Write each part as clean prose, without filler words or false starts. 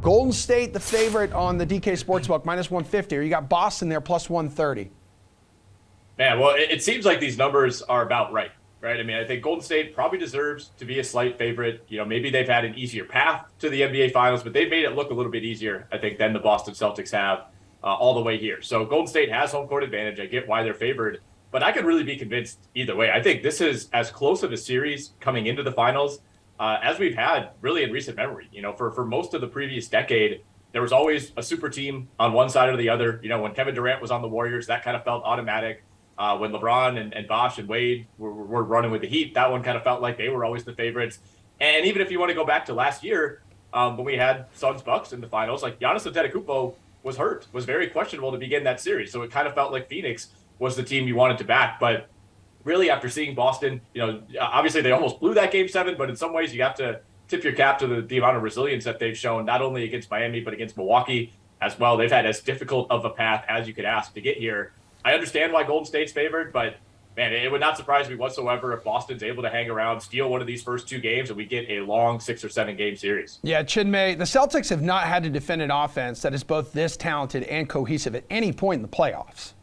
Golden State, the favorite on the DK Sportsbook, -150, or you got Boston there, +130. Man, well, it seems like these numbers are about right? I mean, I think Golden State probably deserves to be a slight favorite. You know, maybe they've had an easier path to the NBA Finals, but they've made it look a little bit easier, I think, than the Boston Celtics have all the way here. So Golden State has home court advantage. I get why they're favored, but I could really be convinced either way. I think this is as close of a series coming into the finals as we've had really in recent memory. You know, for most of the previous decade, there was always a super team on one side or the other. You know, when Kevin Durant was on the Warriors, that kind of felt automatic. When LeBron and Bosh and Wade were running with the Heat, that one kind of felt like they were always the favorites. And even if you want to go back to last year, when we had Suns Bucks in the finals, like Giannis Antetokounmpo was hurt, was very questionable to begin that series. So it kind of felt like Phoenix was the team you wanted to back. But really, after seeing Boston, you know, obviously they almost blew that Game 7, but in some ways you have to tip your cap to the amount of resilience that they've shown, not only against Miami, but against Milwaukee as well. They've had as difficult of a path as you could ask to get here. I understand why Golden State's favored, but man, it would not surprise me whatsoever if Boston's able to hang around, steal one of these first two games, and we get a long 6 or 7 game series. Yeah, Chinmay, the Celtics have not had to defend an offense that is both this talented and cohesive at any point in the playoffs.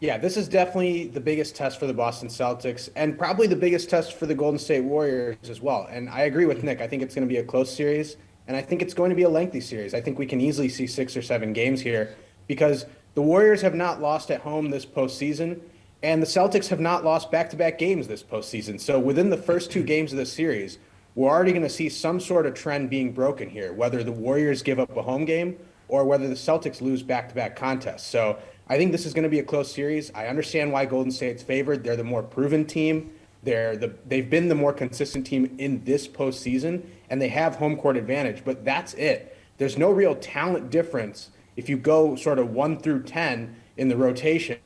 Yeah, this is definitely the biggest test for the Boston Celtics and probably the biggest test for the Golden State Warriors as well. And I agree with Nick. I think it's going to be a close series, and I think it's going to be a lengthy series. I think we can easily see 6 or 7 games here because the Warriors have not lost at home this postseason, and the Celtics have not lost back-to-back games this postseason. So within the first 2 games of the series, we're already going to see some sort of trend being broken here, whether the Warriors give up a home game or whether the Celtics lose back-to-back contests. So I think this is going to be a close series. I understand why Golden State's favored. They're the more proven team. They've been the more consistent team in this postseason, and they have home court advantage, but that's it. There's no real talent difference. If you go sort of 1 through 10 in the rotation,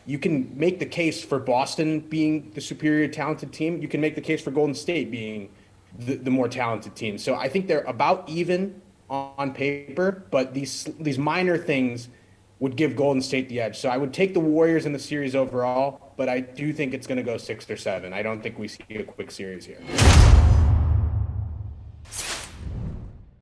you can make the case for Boston being the superior talented team. You can make the case for Golden State being the more talented team. So I think they're about even on paper, but these minor things would give Golden State the edge. So I would take the Warriors in the series overall, but I do think it's going to go 6 or 7. I don't think we see a quick series here.